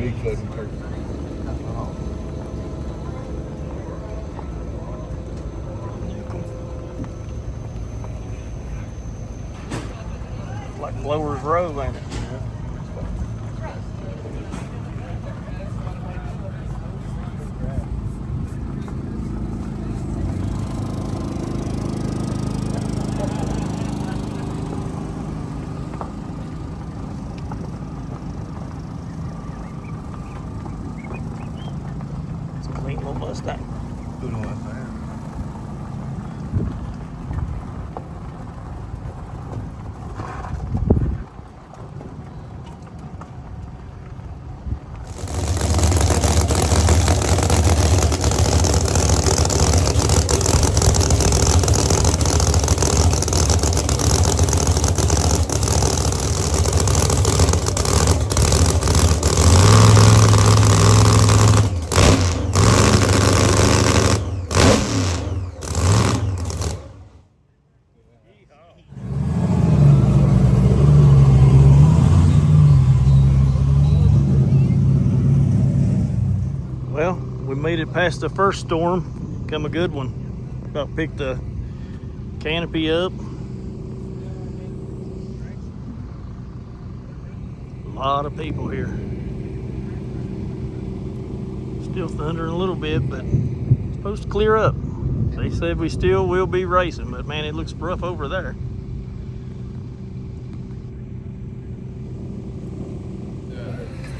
Bigfoot and turkey. Like Blowers Row, ain't it? It's a clean little Mustang. Good one, man. Well, we made it past the first storm. Come a good one. About picked the canopy up. A lot of people here. Still thundering a little bit, but it's supposed to clear up. They said we still will be racing, but man, it looks rough over there.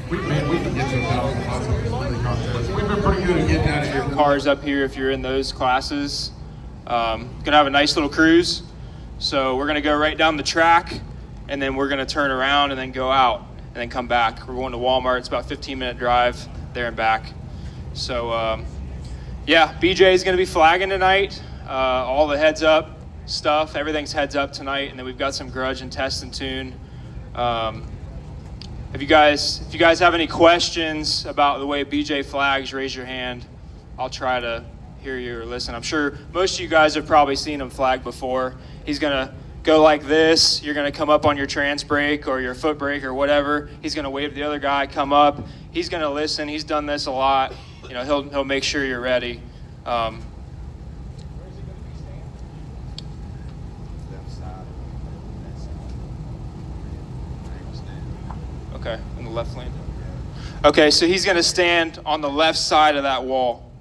We can get to $1,000 contest. We've been pretty good at getting out of here. Cars up here if you're in those classes. Gonna have a nice little cruise. So we're gonna go right down the track and then we're gonna turn around and then go out and then come back. We're going to Walmart. It's about a 15-minute drive there and back. So yeah, BJ is gonna be flagging tonight. All the heads up stuff, everything's heads up tonight. And then we've got some grudge and test and tune. If you guys have any questions about the way BJ flags, raise your hand. I'll try to hear you or listen. I'm sure most of you guys have probably seen him flag before. He's gonna go like this. You're gonna come up on your trans brake or your foot brake or whatever. He's gonna wave to the other guy, come up. He's gonna listen. He's done this a lot. You know, he'll make sure you're ready. Okay, in the left lane. Okay, so he's going to stand on the left side of that wall.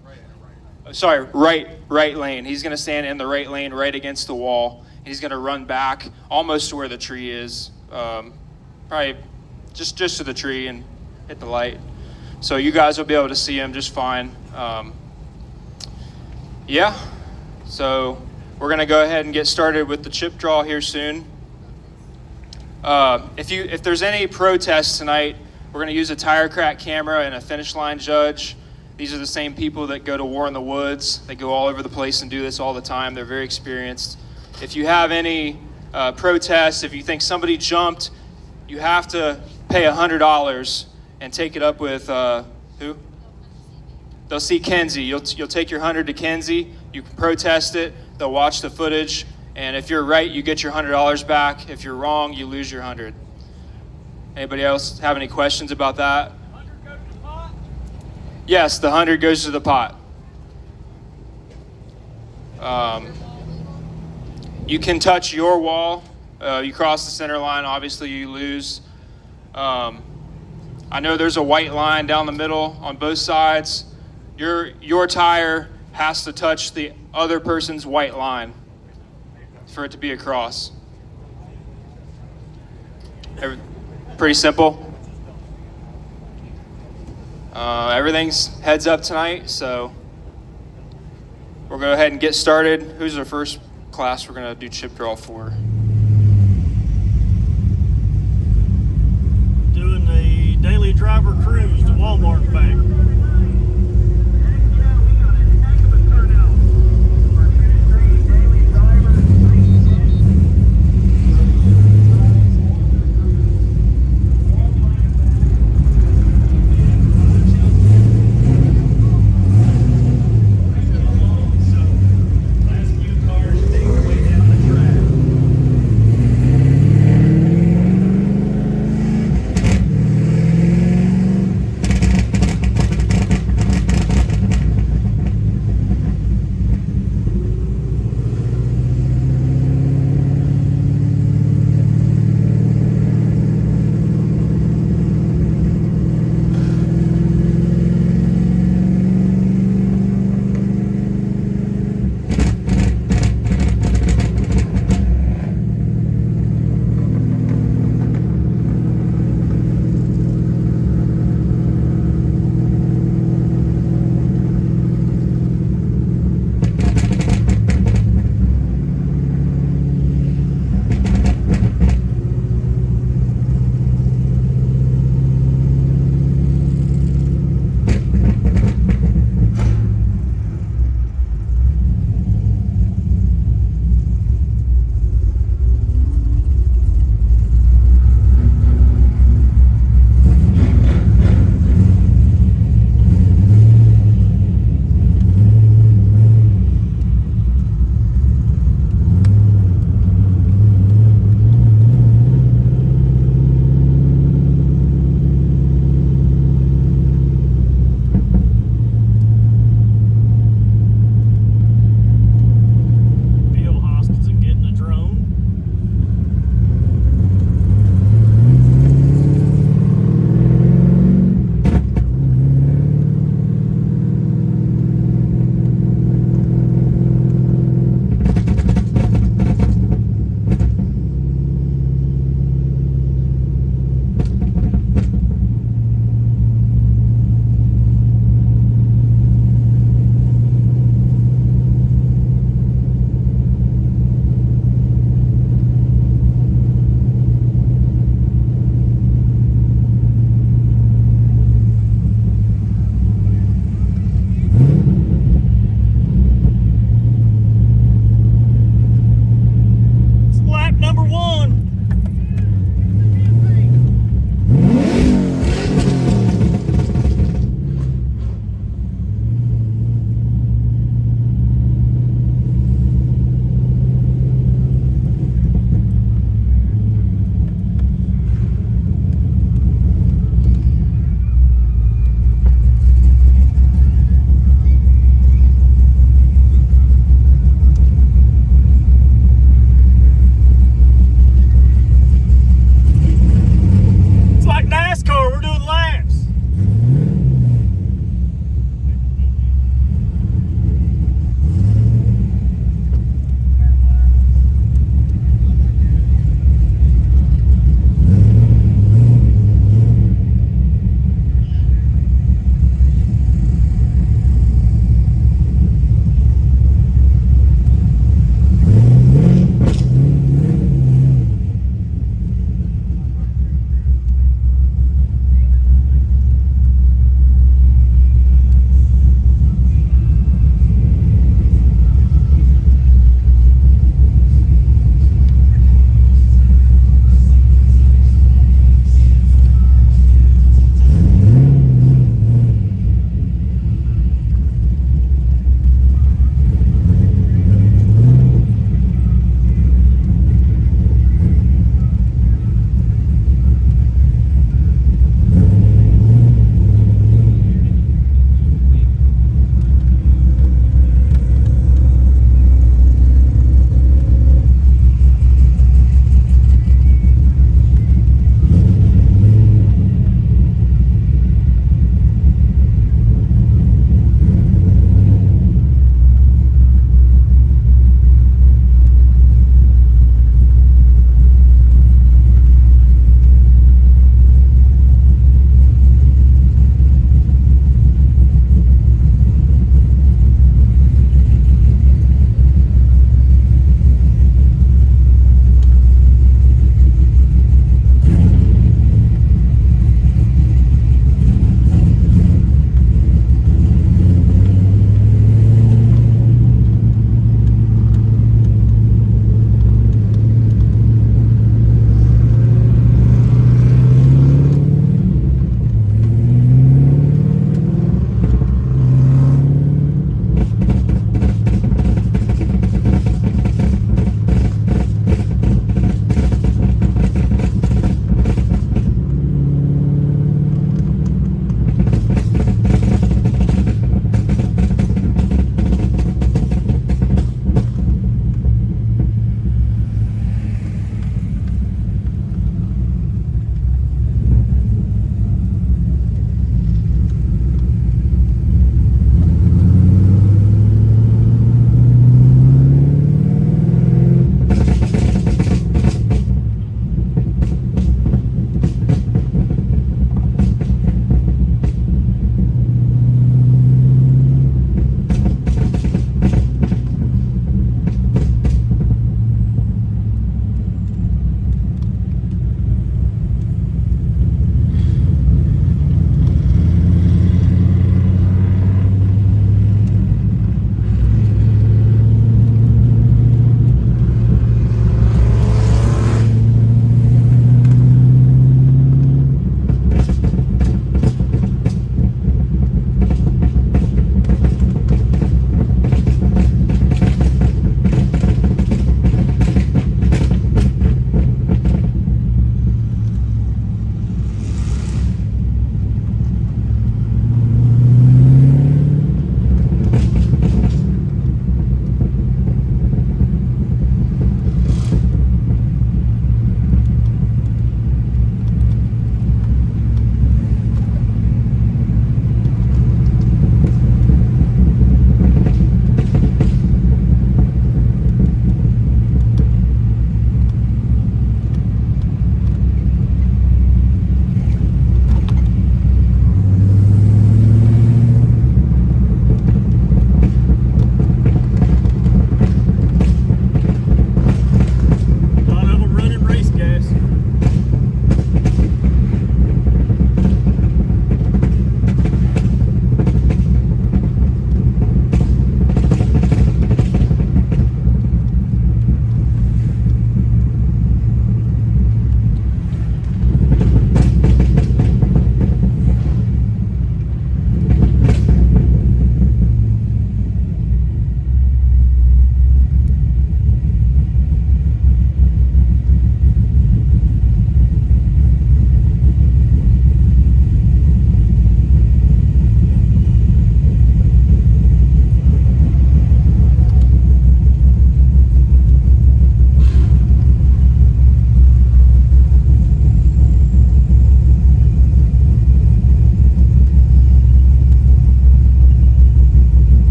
Sorry, right lane. He's going to stand in the right lane, right against the wall. He's going to run back almost to where the tree is, probably just to the tree and hit the light. So you guys will be able to see him just fine. Yeah, so we're going to go ahead and get started with the chip draw here soon. If there's any protests tonight, we're going to use a tire crack camera and a finish line judge. These are the same people that go to War in the Woods. They go all over the place and do this all the time. They're very experienced. If you have any protests, if you think somebody jumped, you have to pay $100 and take it up with who? They'll see Kenzie. You'll take your 100 to Kenzie. You can protest it. They'll watch the footage. And if you're right, you get your $100 back. If you're wrong, you lose your 100. Anybody else have any questions about that? 100 goes to the pot? Yes, the 100 goes to the pot. You can touch your wall. You cross the center line, obviously you lose. I know there's a white line down the middle on both sides. Your tire has to touch the other person's white line for it to be a cross. Pretty simple. Everything's heads up tonight, so we'll go ahead and get started. Who's our first class we're going to do chip draw for? Doing the daily driver cruise to Walmart and back.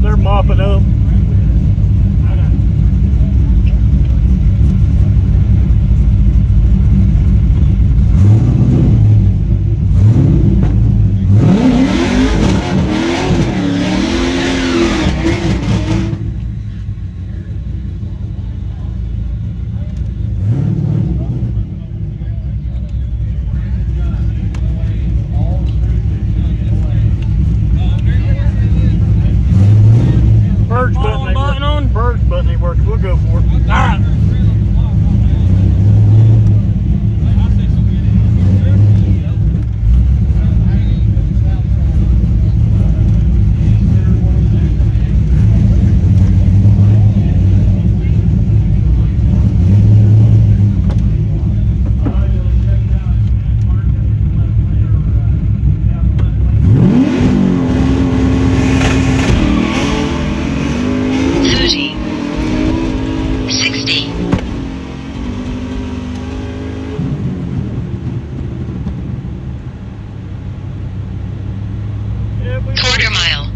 They're mopping up. Bird's button ain't working. We'll go for it. All right. Quarter mile.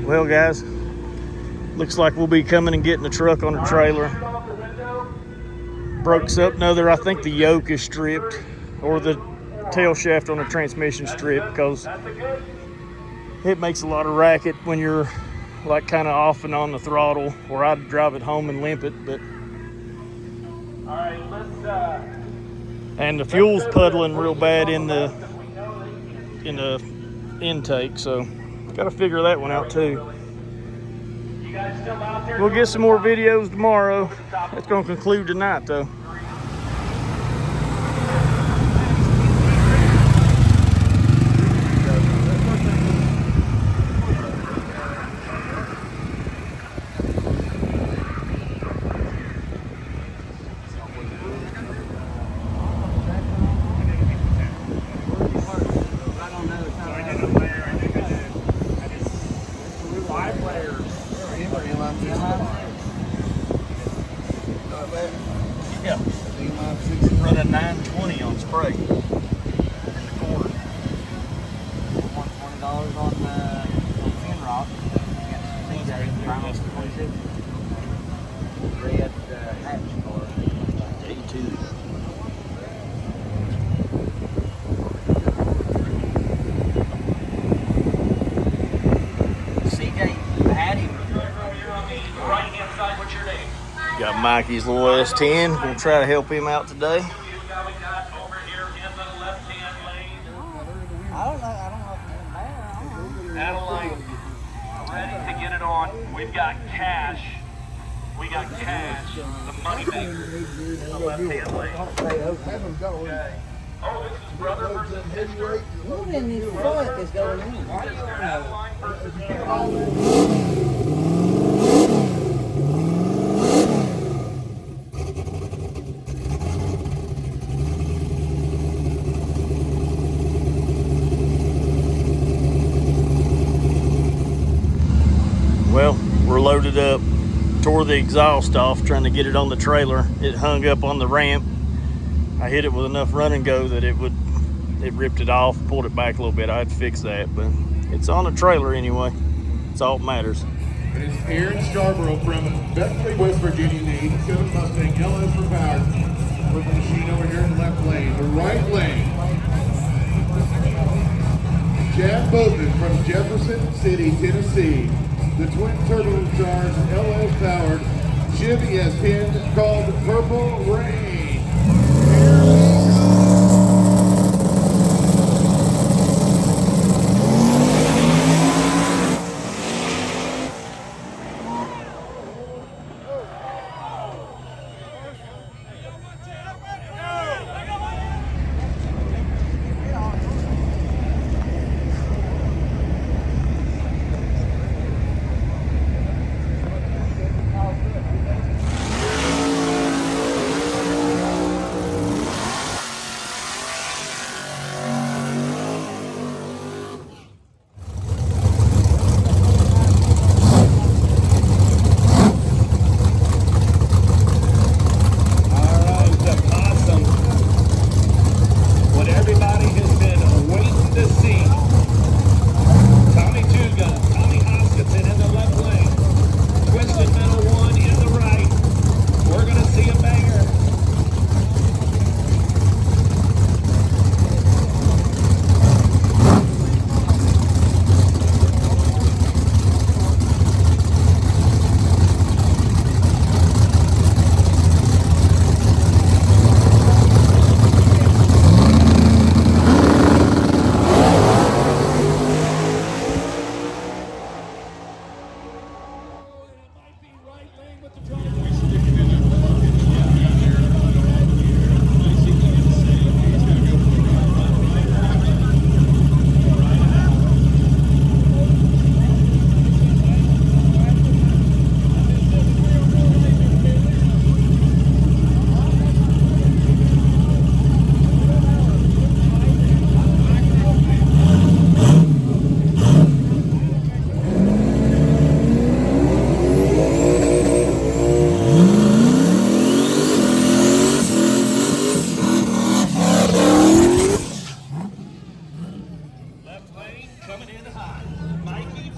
Well, guys, looks like we'll be coming and getting the truck on the trailer. Broke something other. I think the yoke is stripped, or the tail shaft on the transmission stripped, because it makes a lot of racket when you're like kind of off and on the throttle, or I'd drive it home and limp it. But and the fuel's puddling real bad in the intake, so got to figure that one out too. We'll get some more videos tomorrow. That's going to conclude tonight, though. Yeah, run a 920 on spray in the quarter. $120 on Fin Rock. Red hatch car. A2. CJ had him. Right hand side, what's your name? Got Mikey's little S10. Gonna try to help him out today. I don't know. Adelaide, ready to get it on. We've got cash. We got cash. The money maker. The left-hand lane. Okay. Oh, this is brother versus sister. What in the fuck is going on? Adeline versus Well, we're loaded up. Tore the exhaust off trying to get it on the trailer. It hung up on the ramp. I hit it with enough run and go that it ripped it off, pulled it back a little bit. I had to fix that, but it's on the trailer anyway. It's all that matters. And it's Aaron Scarborough from Beckley, West Virginia. He's got a Mustang LS for power with the machine over here in the left lane. The right lane, Chad Bowden from Jefferson City, Tennessee. The twin turbocharged LS powered Chevy S10 called Purple Rain.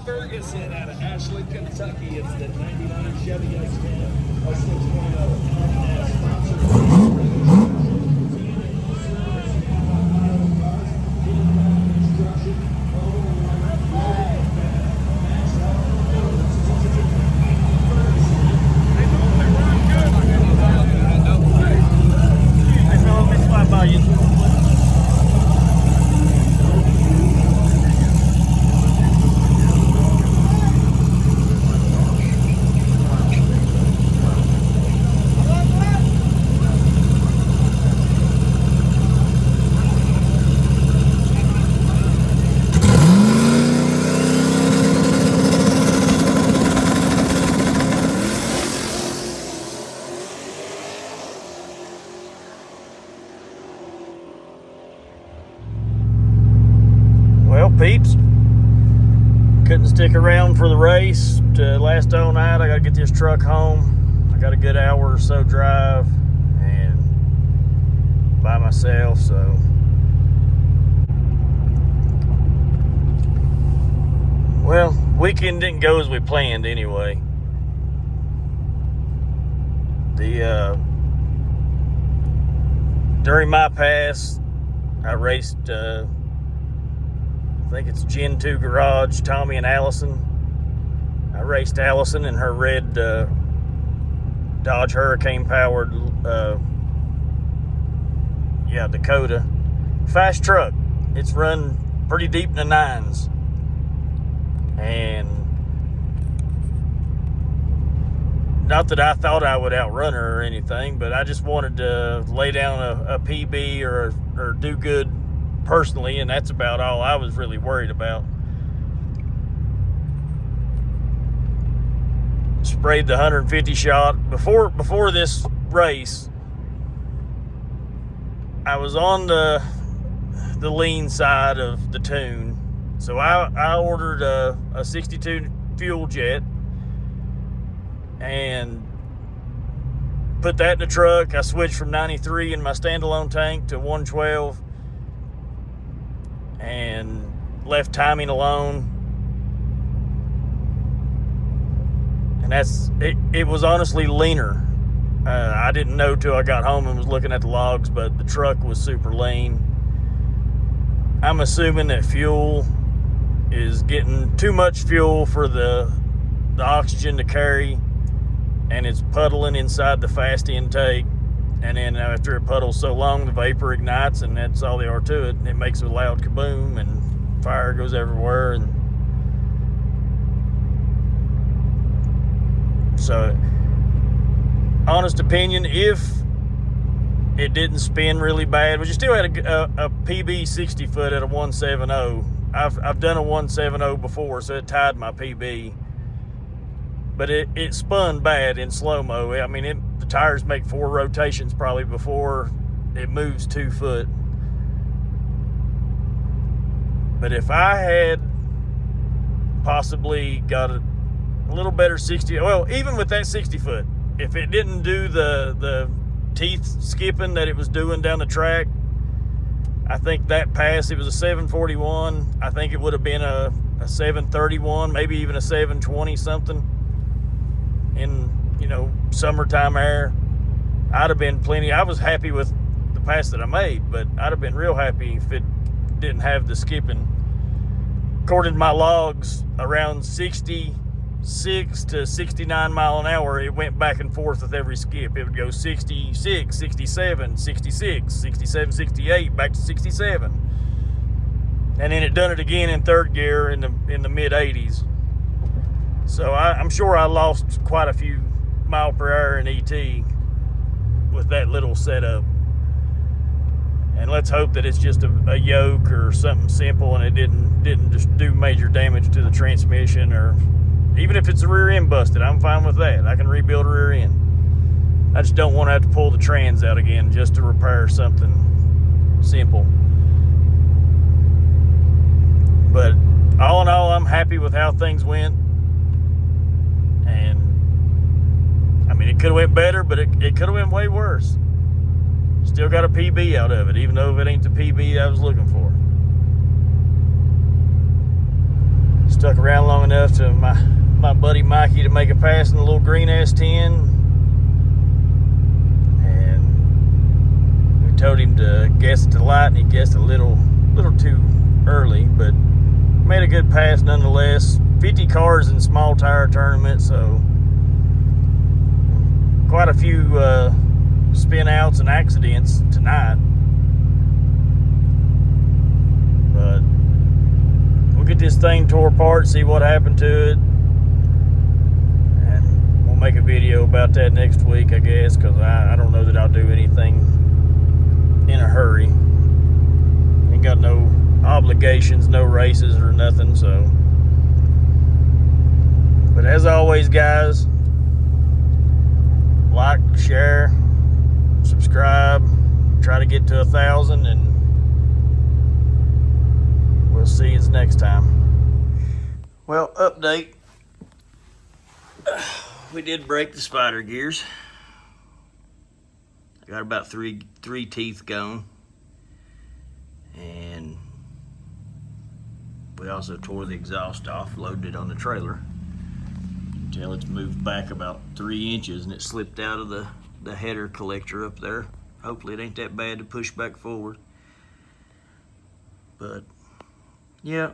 Ferguson out of Ashland, Kentucky. It's the 99 Chevy S10 6.0. stick around for the race to last all night. I gotta get this truck home. I got a good hour or so drive and by myself, so well, weekend didn't go as we planned anyway. During my pass, I raced I think it's Gen 2 Garage, Tommy and Allison. I raced Allison in her red Dodge Hurricane powered Dakota. Fast truck. It's run pretty deep in the nines. And not that I thought I would outrun her or anything, but I just wanted to lay down a PB or do good personally, and that's about all I was really worried about. Sprayed the 150 shot. Before this race, I was on the lean side of the tune. So I ordered a 62 fuel jet and put that in the truck. I switched from 93 in my standalone tank to 112 and left timing alone. And it was honestly leaner. I didn't know till I got home and was looking at the logs, but the truck was super lean. I'm assuming that fuel is getting too much fuel for the oxygen to carry, and it's puddling inside the fast intake, and then after it puddles so long, the vapor ignites, and that's all there are to it. It makes a loud kaboom and fire goes everywhere. And so, honest opinion, if it didn't spin really bad, but you still had a PB 60 foot at a 170. I've done a 170 before, so it tied my PB. But it spun bad in slow-mo. I mean, the tires make 4 rotations probably before it moves 2 foot. But if I had possibly got a little better 60, well, even with that 60 foot, if it didn't do the teeth skipping that it was doing down the track, I think that pass, it was a 741. I think it would have been a 731, maybe even a 720 something in, summertime air. I'd have been plenty. I was happy with the pass that I made, but I'd have been real happy if it didn't have the skipping. According to my logs, around 66 to 69 mile an hour, it went back and forth with every skip. It would go 66, 67, 66, 67, 68, back to 67. And then it done it again in third gear in the mid 80s. So I'm sure I lost quite a few mile per hour in ET with that little setup. And let's hope that it's just a yoke or something simple and it didn't just do major damage to the transmission, or even if it's a rear end busted, I'm fine with that. I can rebuild a rear end. I just don't want to have to pull the trans out again just to repair something simple. But all in all, I'm happy with how things went. And I mean, it could have went better, but it could have went way worse. Still got a PB out of it, even though it ain't the PB I was looking for. Stuck around long enough to my buddy Mikey to make a pass in the little green S10. And we told him to guess at the light, and he guessed a little too early, but made a good pass nonetheless. 50 cars in small tire tournament, so quite a few spin outs and accidents tonight. But we'll get this thing tore apart, see what happened to it, and we'll make a video about that next week, I guess, because I don't know that I'll do anything in a hurry. Ain't got no obligations, no races or nothing, so. But as always, guys, like, share, subscribe, try to get to 1,000, and we'll see you next time. Well, update. We did break the spider gears. I got about three teeth gone. And we also tore the exhaust off, loaded it on the trailer. Until it's moved back about 3 inches and it slipped out of the header collector up there. Hopefully it ain't that bad to push back forward. But yeah,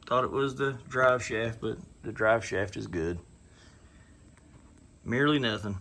thought it was the drive shaft, but the drive shaft is good. Merely nothing.